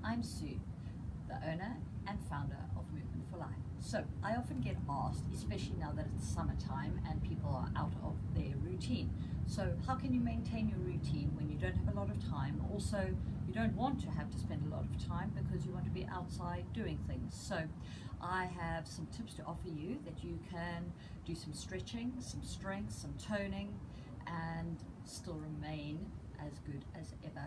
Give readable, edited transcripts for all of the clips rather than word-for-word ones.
I'm Sue, the owner and founder of Movement for Life. So I often get asked, especially now that it's summertime and people are out of their routine. So how can you maintain your routine when you don't have a lot of time? Also, you don't want to have to spend a lot of time because you want to be outside doing things. So I have some tips to offer you that you can do some stretching, some strength, some toning, and still remain as good as ever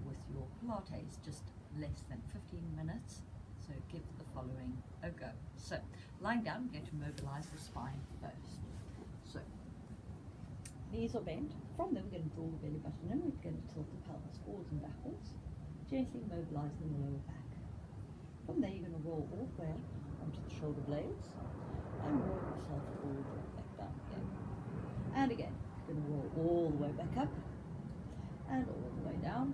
with your Pilates, just less than 15 minutes. So give the following a go. So lying down, we're going to mobilize the spine first. So knees are bent. From there, we're going to draw the belly button in. We're going to tilt the pelvis forwards and backwards, gently mobilizing the lower back. From there, you're going to roll all the way up onto the shoulder blades and roll yourself all the way back down again. And again, you're going to roll all the way back up and all the way down.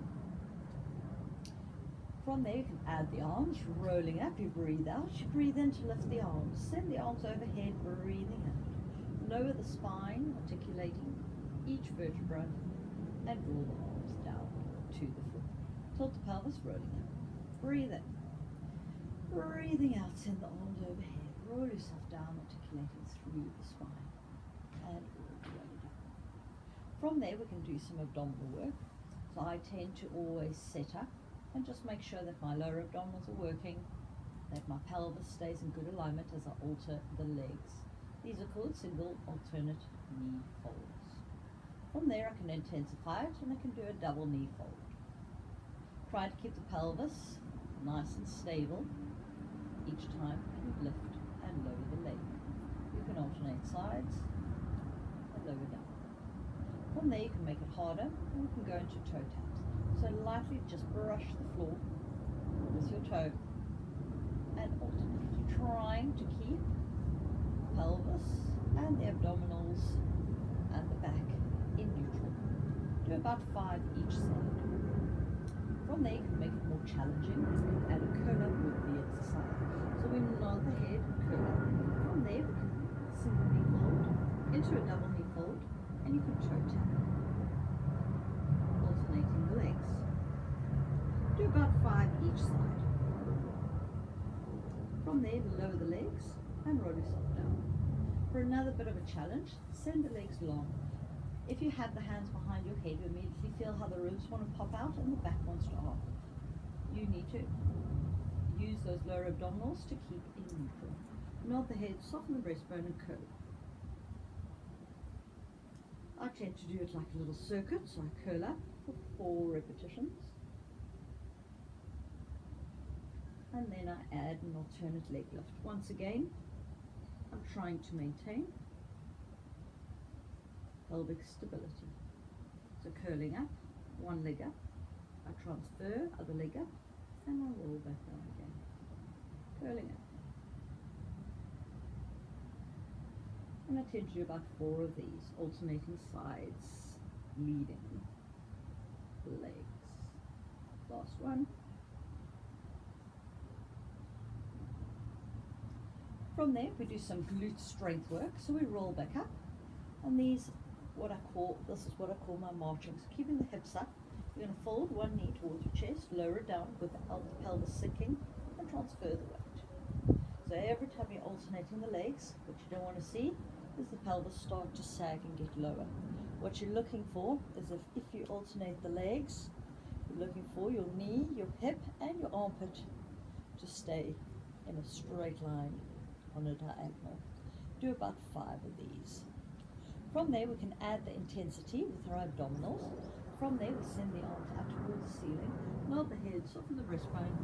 From there, you can add the arms, rolling up, you breathe out, you breathe in to lift the arms, send the arms overhead, breathing out. Lower the spine, articulating each vertebra, and draw the arms down to the floor. Tilt the pelvis, rolling up. Breathe in. Breathing out, send the arms overhead, roll yourself down, articulating through the spine, and all the way down. From there, we can do some abdominal work. So I tend to always set up and just make sure that my lower abdominals are working, that my pelvis stays in good alignment as I alter the legs. These are called single alternate knee folds. From there I can intensify it and I can do a double knee fold. Try to keep the pelvis nice and stable each time you lift and lower the leg. You can alternate sides and lower down. From there you can make it harder and we can go into toe taps. So lightly just brush the floor with your toe and alternate, trying to keep the pelvis and the abdominals and the back in neutral. Do about 5 each side. From there you can make it more challenging. You can add a curl up with the exercise. So we nod the head, curl up. From there we can single knee fold into a double knee fold and you can toe tap. Alternating the legs. Do about 5 each side. From there, lower the legs and roll yourself down. For another bit of a challenge, send the legs long. If you have the hands behind your head, you immediately feel how the ribs want to pop out and the back wants to arc. You need to use those lower abdominals to keep in neutral. Nod the head, soften the breastbone and curl. I tend to do it like a little circuit, so I curl up for 4 repetitions. And then I add an alternate leg lift. Once again, I'm trying to maintain pelvic stability. So curling up, one leg up, I transfer, other leg up, and I roll back down again. Curling up. And I tend to do about 4 of these, alternating sides, leading legs. Last one. From there, we do some glute strength work. So we roll back up, and this is what I call my marching. So keeping the hips up, you're going to fold one knee towards your chest, lower it down with the pelvis sinking, and transfer the weight. So every time you're alternating the legs, what you don't want to see is the pelvis start to sag and get lower. What you're looking for is if you alternate the legs, you're looking for your knee, your hip, and your armpit to stay in a straight line on a diagonal. Do about 5 of these. From there we can add the intensity with our abdominals. From there we send the arms up towards the ceiling, nod the head, soften the breastbone,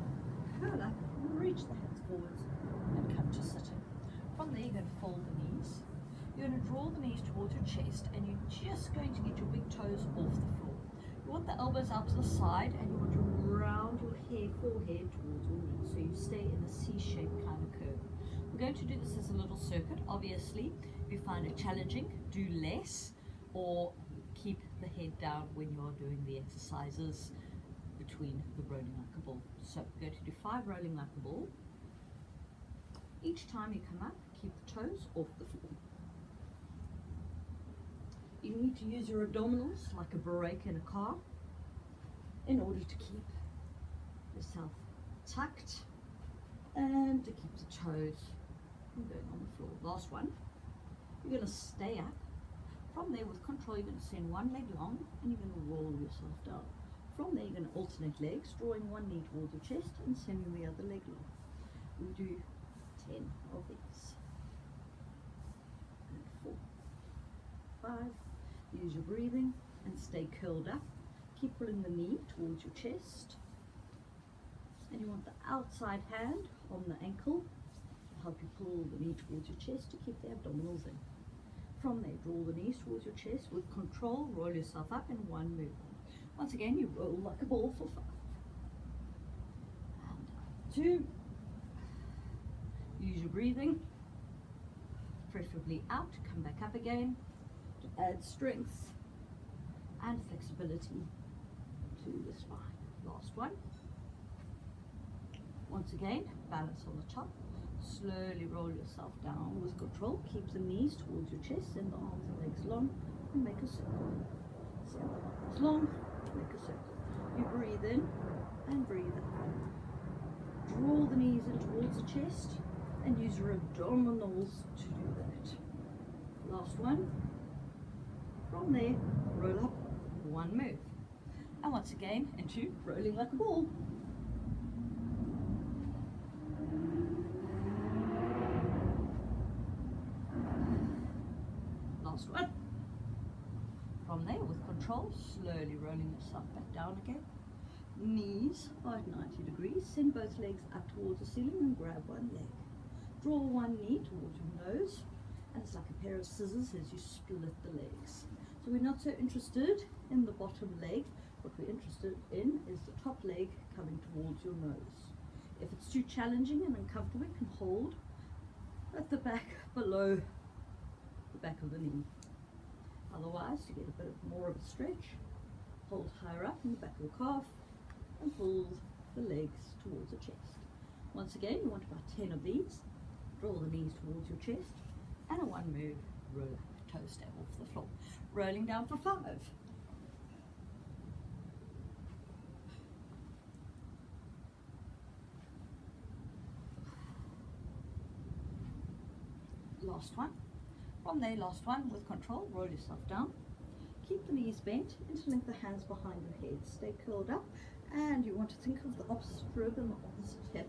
curl up, reach the hands forwards and come to sitting. From there you're going to fold the knees. You're going to draw the knees towards your chest and you're just going to get your big toes off the floor. You want the elbows out to the side and you want to round your forehead towards your knees so you stay in a C-shaped kind of curve. We're going to do this as a little circuit. Obviously, if you find it challenging, do less or keep the head down when you are doing the exercises between the rolling like a ball. So we're going to do 5 rolling like a ball. Each time you come up, keep the toes off the floor. You need to use your abdominals like a brake in a car in order to keep yourself tucked, and to keep the toes from going on the floor. Last one. You're going to stay up. From there, with control, you're going to send one leg long, and you're going to roll yourself down. From there, you're going to alternate legs, drawing one knee towards your chest and sending the other leg long. We do 10 of these. And 4, 5. Use your breathing and stay curled up. Keep pulling the knee towards your chest. And you want the outside hand on the ankle to help you pull the knee towards your chest to keep the abdominals in. From there, draw the knees towards your chest. With control, roll yourself up in one movement. Once again, you roll like a ball for 5. And 2. Use your breathing, preferably out. Come back up again to add strength and flexibility to the spine. Last one. Once again, balance on the top. Slowly roll yourself down with control. Keep the knees towards your chest, send the arms and legs long, and make a circle. Send the arms long, make a circle. You breathe in and breathe out. Draw the knees in towards the chest and use your abdominals to do that. Last one. From there, roll up, one move. And once again, into rolling like a ball. Last one. From there, with control, slowly rolling yourself back down again. Knees are at 90 degrees. Send both legs up towards the ceiling and grab one leg. Draw one knee towards your nose, and it's like a pair of scissors as you split the legs. So we're not so interested in the bottom leg. What we're interested in is the top leg coming towards your nose. If it's too challenging and uncomfortable, you can hold at the back below the back of the knee. Otherwise, to get a bit more of a stretch, hold higher up in the back of the calf and pull the legs towards the chest. Once again, you want about 10 of these. Draw the knees towards your chest and a one move, roll up, toe stab off the floor. Rolling down for 5. Last one. From there, last one, with control, roll yourself down. Keep the knees bent, interlink the hands behind your head. Stay curled up, and you want to think of the opposite rib and the opposite hip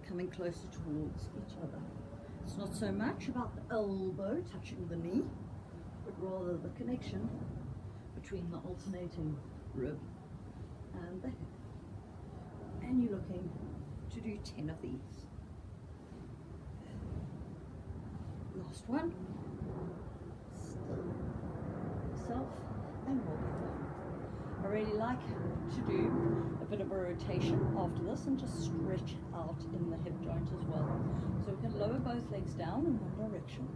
coming closer towards each other. It's not so much about the elbow touching the knee, but rather the connection between the alternating rib and the hip. And you're looking to do 10 of these. Last one. Still yourself and roll it down. I really like to do a bit of a rotation after this and just stretch out in the hip joint as well. So we can lower both legs down in one direction.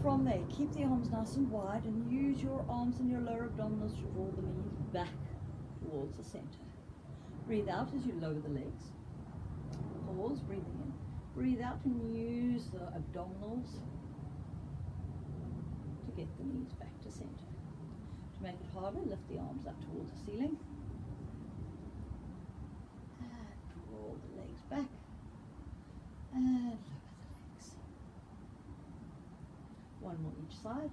From there, keep the arms nice and wide and use your arms and your lower abdominals to draw the knees back towards the center. Breathe out as you lower the legs. Pause, breathing in. Breathe out and use the abdominals to get the knees back to center. To make it harder, lift the arms up towards the ceiling. And draw the legs back. And lower the legs. One more each side.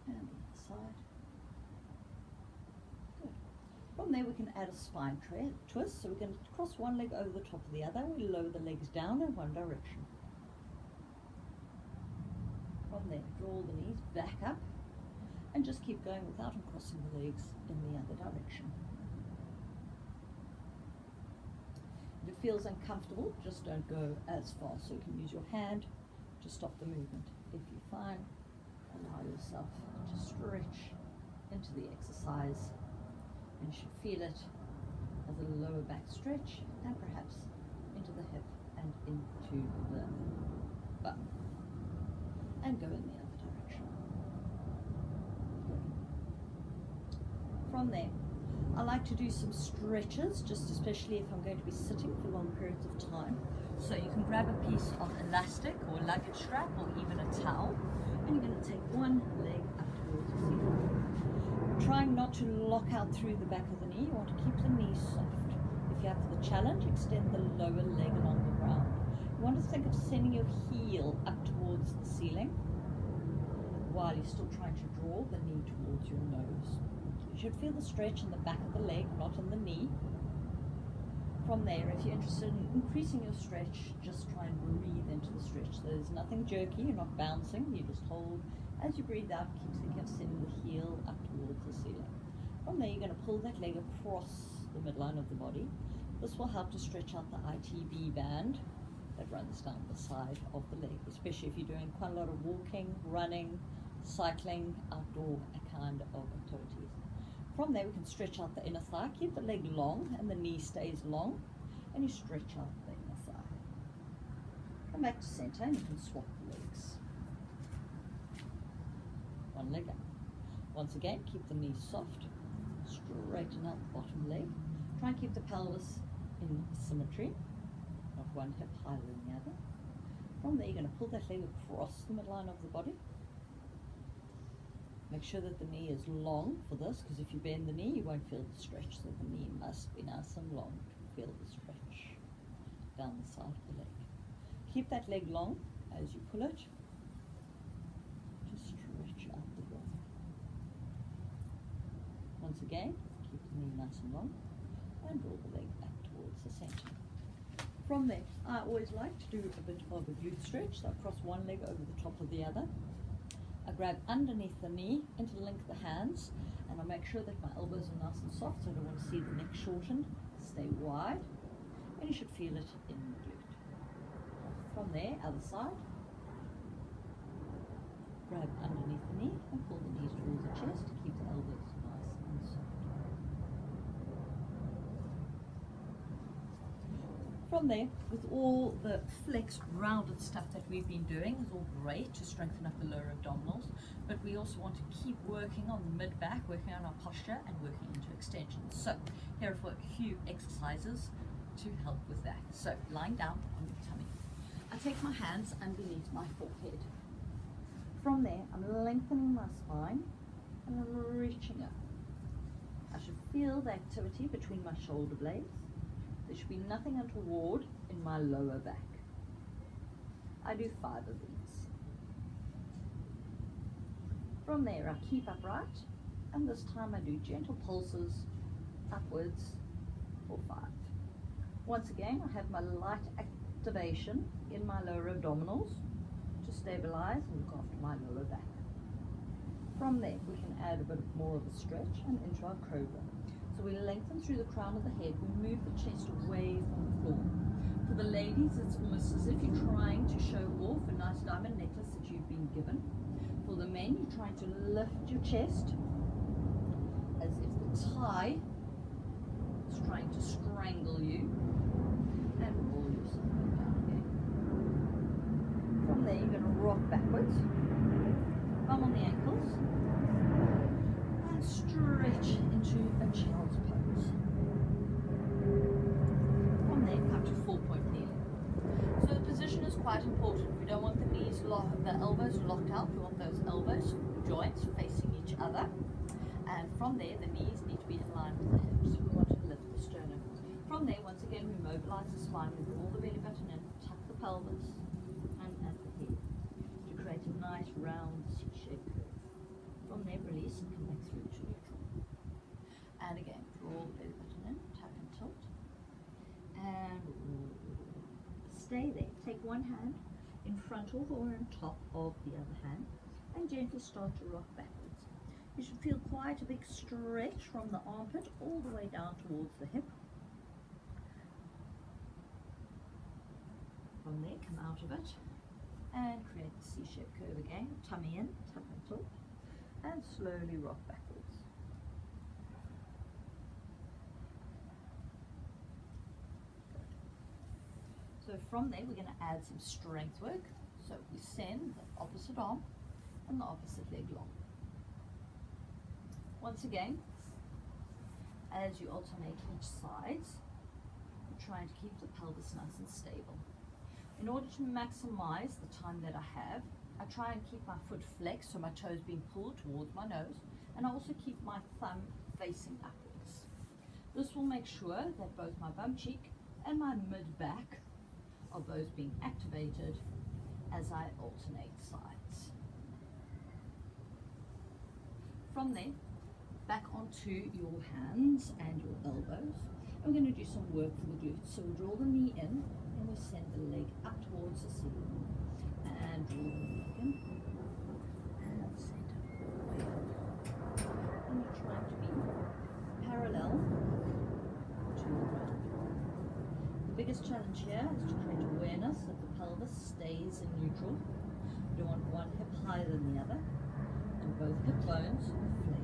And on the side. Good. From there we can add a spine twist. So we can cross one leg over the top of the other. We lower the legs down in one direction. From there, draw the knees back up and just keep going without crossing the legs in the other direction. If it feels uncomfortable, just don't go as far. So you can use your hand to stop the movement. If you find, allow yourself to stretch into the exercise, and you should feel it as a lower back stretch and perhaps into the hip and into the butt. And go in the other direction. Good. From there, I like to do some stretches, just especially if I'm going to be sitting for long periods of time. So you can grab a piece of elastic or luggage strap or even a towel, and you're going to take one leg up towards the ceiling. Trying not to lock out through the back of the knee. You want to keep the knee soft. If you have the challenge, extend the lower leg along the ground. You want to think of sending your heel up towards the ceiling while you're still trying to draw the knee towards your nose. You should feel the stretch in the back of the leg, not in the knee. From there, if you're interested in increasing your stretch, just try and breathe into the stretch. There's nothing jerky, you're not bouncing, you just hold. As you breathe out, keep thinking of sending the heel up towards the ceiling. From there, you're going to pull that leg across the midline of the body. This will help to stretch out the ITB band that runs down the side of the leg, especially if you're doing quite a lot of walking, running, cycling, outdoor kind of activities. From there, we can stretch out the inner thigh, keep the leg long and the knee stays long, and you stretch out the inner thigh. Come back to center and you can swap the legs. One leg up. Once again, keep the knee soft, straighten out the bottom leg. Try and keep the pelvis in symmetry, not one hip higher than the other. From there, you're going to pull that leg across the midline of the body. Make sure that the knee is long for this, because if you bend the knee, you won't feel the stretch. So the knee must be nice and long to feel the stretch down the side of the leg. Keep that leg long as you pull it. Just stretch out the ball. Once again, keep the knee nice and long and draw the leg back towards the center. From there, I always like to do a bit of a glute stretch. So I cross one leg over the top of the other. I grab underneath the knee, interlink the hands, and I make sure that my elbows are nice and soft, so I don't want to see the neck shortened. Stay wide, and you should feel it in the glute. From there, other side. Grab underneath the knee and pull the knees towards the chest to keep the elbows nice and soft. From there, with all the flexed, rounded stuff that we've been doing, is all great to strengthen up the lower abdominals, but we also want to keep working on the mid-back, working on our posture, and working into extensions. So, here are a few exercises to help with that. So, lying down on your tummy. I take my hands underneath my forehead. From there, I'm lengthening my spine, and I'm reaching up. I should feel the activity between my shoulder blades. There should be nothing untoward in my lower back. I do 5 of these. From there, I keep upright, and this time I do gentle pulses upwards for 5. Once again, I have my light activation in my lower abdominals to stabilize and look after my lower back. From there, we can add a bit more of a stretch and into our cobra. So we lengthen through the crown of the head, we move the chest away from the floor. For the ladies, it's almost as if you're trying to show off a nice diamond necklace that you've been given. For the men, you're trying to lift your chest as if the tie is trying to strangle you, and roll yourself back down again. From there, you're going to rock backwards, thumb on the ankles, and stretch into a child's pose. From there, come to 4-point kneeling. So the position is quite important. We don't want the knees locked, the elbows locked out. We want those elbows joints facing each other. And from there, the knees need to be in line with the hips. We want to lift the sternum. From there, once again, we mobilize the spine. We draw the belly button in, tuck the pelvis, and at the head to create a nice round C-shaped curve. From there, release and come back through to neutral. And again, draw the belly button in, tuck and tilt, and stay there. Take one hand in front of or on top of the other hand, and gently start to rock backwards. You should feel quite a big stretch from the armpit all the way down towards the hip. From there, come out of it and create the C-shaped curve again. Tummy in, tuck and tilt, and slowly rock backwards. So from there, we're going to add some strength work. So we send the opposite arm and the opposite leg long. Once again, as you alternate each sides, you're trying to keep the pelvis nice and stable. In order to maximize the time that I have, I try and keep my foot flexed, so my toes being pulled towards my nose, And I also keep my thumb facing upwards. This will make sure that both my bum cheek and my mid back are both being activated as I alternate sides. From there, back onto your hands and your elbows. And we're going to do some work for the glutes. So we'll draw the knee in and we send the leg up towards the ceiling. And draw the leg in. And send it all the way up. And you're trying to be parallel to the ground. The biggest challenge here is to create awareness that the pelvis stays in neutral. You don't want one hip higher than the other. And both hip bones face the floor.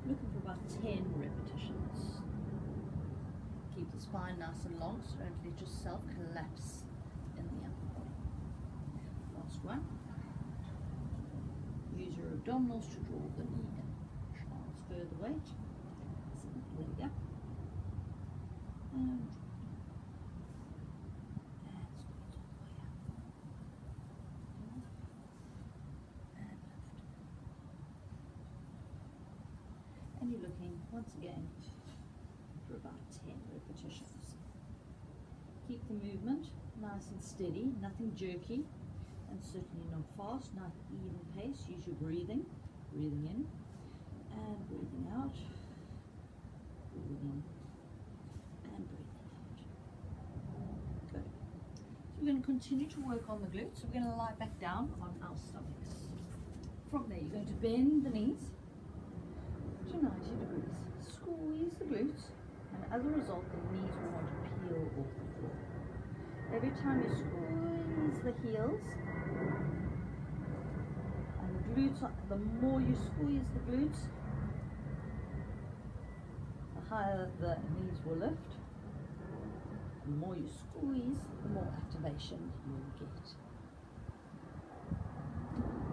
Looking for about 10 repetitions. Keep the spine nice and long, so don't let yourself collapse in the upper body. Last one. Use your abdominals to draw the knee in. Transfer the weight. Send the leg up. And squeeze all the way up. And lift. And you're looking, once again, for about 10 repetitions. Keep the movement nice and steady, nothing jerky, and certainly not fast, not even pace. Use your breathing, breathing in and breathing out, breathing in and breathing out. Good. So we're going to continue to work on the glutes. So we're going to lie back down on our stomachs. From there, you're going to bend the knees to 90 degrees. Squeeze the glutes, and as a result, the knees will want to peel off the floor. Every time you squeeze the heels, and the glutes, the more you squeeze the glutes, the higher the knees will lift. The more you squeeze, the more activation you will get.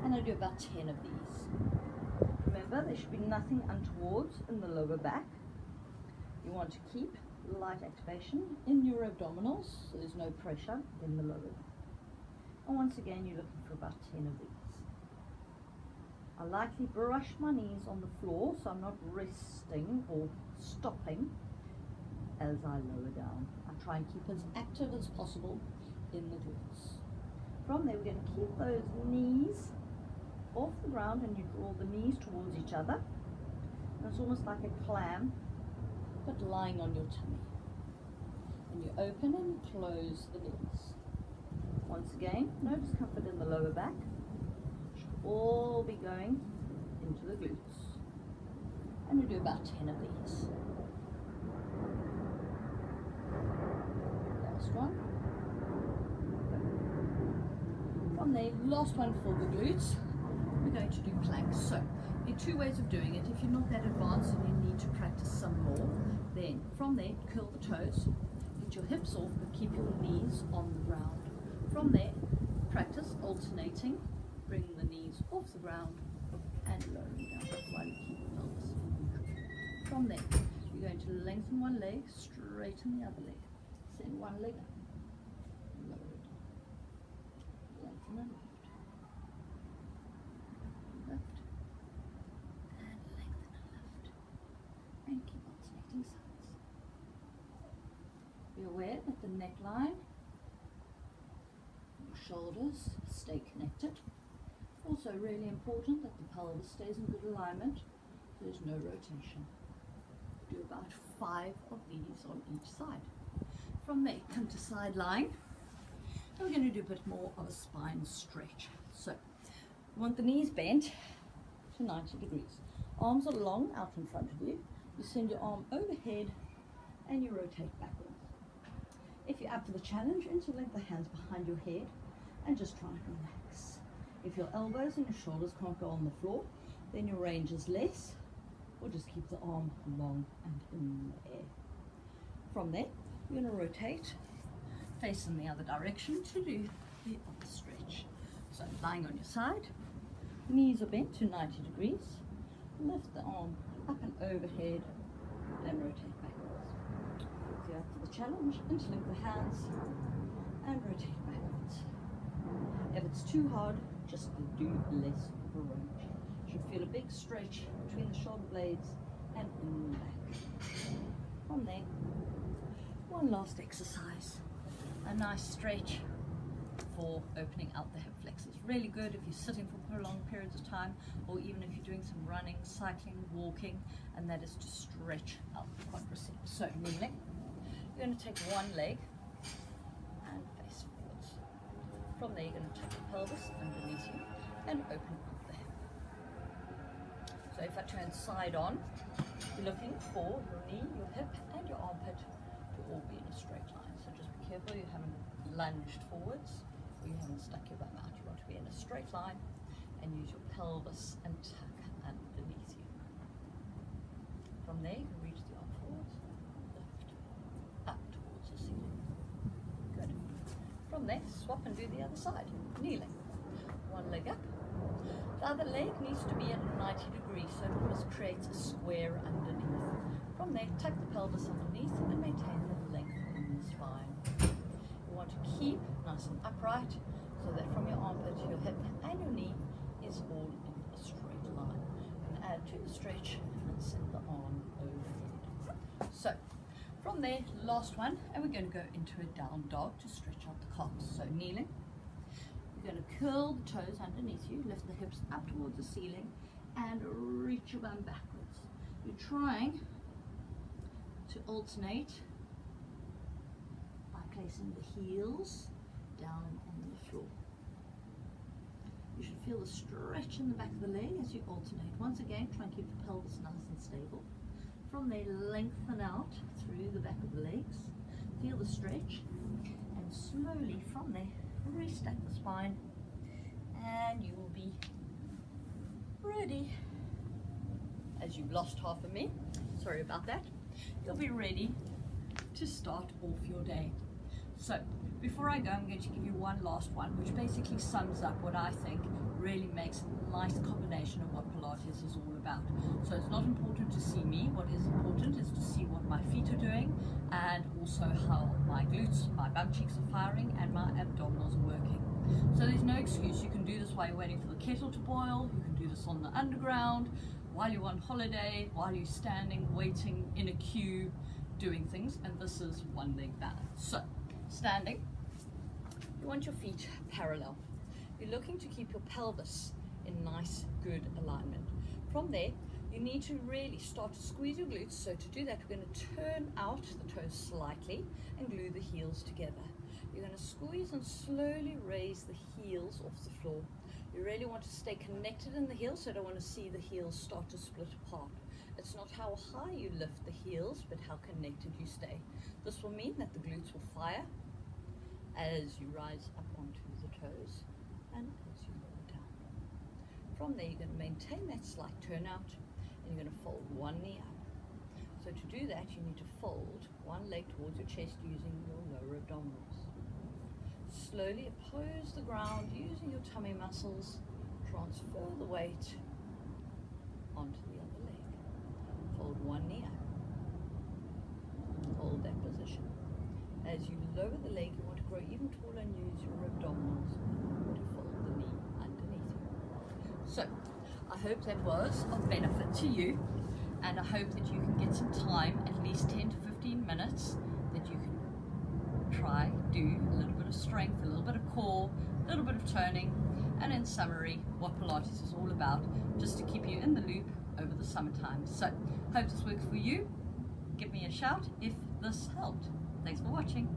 And I do about 10 of these. Remember, there should be nothing untowards in the lower back. You want to keep light activation in your abdominals, so there's no pressure in the lower back. And once again, you're looking for about 10 of these. I lightly brush my knees on the floor, so I'm not resting or stopping as I lower down. I try and keep as active as possible in the glutes. From there, we're going to keep those knees off the ground, and you draw the knees towards each other. And it's almost like a clam, but lying on your tummy. And you open and close the knees. Once again, no discomfort in the lower back. Should all be going into the glutes. And we do about 10 of these. Last one. From there, last one for the glutes. We're going to do planks. So there are two ways of doing it. If you're not that advanced and you need to practice some more, then from there, curl the toes, get your hips off, but keep your knees on the ground. From there, practice alternating, bringing the knees off the ground and lowering down while you keep the pelvis neutral. From there, you're going to lengthen one leg, straighten the other leg. Send one leg up, lower it, lengthen and lift. Lift and lengthen and lift, and keep alternating sides. Be aware that the neckline and your shoulders stay connected. Also really important that the pelvis stays in good alignment, so there's no rotation. Do about 5 of these on each side. From there, come to side lying. And we're going to do a bit more of a spine stretch. So you want the knees bent to 90 degrees. Arms are long out in front of you. You send your arm overhead and you rotate backwards. If you're up for the challenge, interlink the hands behind your head and just try and relax. If your elbows and your shoulders can't go on the floor, then your range is less, or just keep the arm long and in the air. From there, you're going to rotate, face in the other direction to do the other stretch. So lying on your side, knees are bent to 90 degrees, lift the arm up and overhead and rotate backwards. If you're up for the challenge, interlink the hands and rotate backwards. If it's too hard, just do less of a range. You should feel a big stretch between the shoulder blades and in the back. From there, one last exercise, a nice stretch for opening out the hip flexors. Really good if you're sitting for prolonged periods of time, or even if you're doing some running, cycling, walking, and that is to stretch out the quadriceps. So kneeling, you're going to take one leg and face forwards. From there, you're going to tuck the pelvis underneath you and open up the hip. So if I turn side on, you're looking for your knee, your hip, and your armpit to all be in a straight line. So just be careful you haven't lunged forwards, or you haven't stuck your bum out. You want to be in a straight line and use your pelvis and tuck underneath you. From there, you can reach the arm forwards, lift, up towards the ceiling. Good. From there, swap and do the other side. Kneeling. One leg up. The other leg needs to be at 90 degrees, so it almost creates a square underneath. From there, tuck the pelvis underneath and maintain the length in the spine. You want to keep nice and upright so that from your armpit, your hip and your knee is all in a straight line. And add to the stretch and send the arm overhead. So from there, last one, and we're going to go into a down dog to stretch out the calves. So kneeling. You're going to curl the toes underneath you, lift the hips up towards the ceiling, and reach your bum backwards. You're trying to alternate by placing the heels down on the floor. You should feel the stretch in the back of the leg as you alternate. Once again, try and keep the pelvis nice and stable. From there, lengthen out through the back of the legs. Feel the stretch, and slowly from there, restack the spine, and you will be ready. As you've lost half of me, sorry about that, you'll be ready to start off your day. So before I go, I'm going to give you one last one, which basically sums up what I think really makes a nice combination of what Pilates is all about. So it's not important to see me. What is important is to see what my feet are doing, and also how my glutes, my bum cheeks are firing, and my abdominals are working. So there's no excuse. You can do this while you're waiting for the kettle to boil. You can do this on the underground, while you're on holiday, while you're standing, waiting in a queue, doing things. And this is one leg balance. So standing, you want your feet parallel. You're looking to keep your pelvis in nice, good alignment. From there, you need to really start to squeeze your glutes. So to do that, we're going to turn out the toes slightly and glue the heels together. You're going to squeeze and slowly raise the heels off the floor. You really want to stay connected in the heels, so you don't want to see the heels start to split apart. It's not how high you lift the heels, but how connected you stay. This will mean that the glutes will fire as you rise up onto the toes and as you roll down. From there, you're going to maintain that slight turnout, and you're going to fold one knee up. So to do that, you need to fold one leg towards your chest using your lower abdominals. Slowly oppose the ground using your tummy muscles. Transfer the weight onto the other leg. Fold one knee up. Hold that position. As you lower the leg, you want to grow even taller and use your abdominals to fold the knee underneath you. So, I hope that was of benefit to you, and I hope that you can get some time, at least 10 to 15 minutes, that you can try, do a little bit of strength, a little bit of core, a little bit of toning, and in summary, what Pilates is all about, just to keep you in the loop over the summertime. So, hope this works for you. Give me a shout if this helped. Thanks for watching.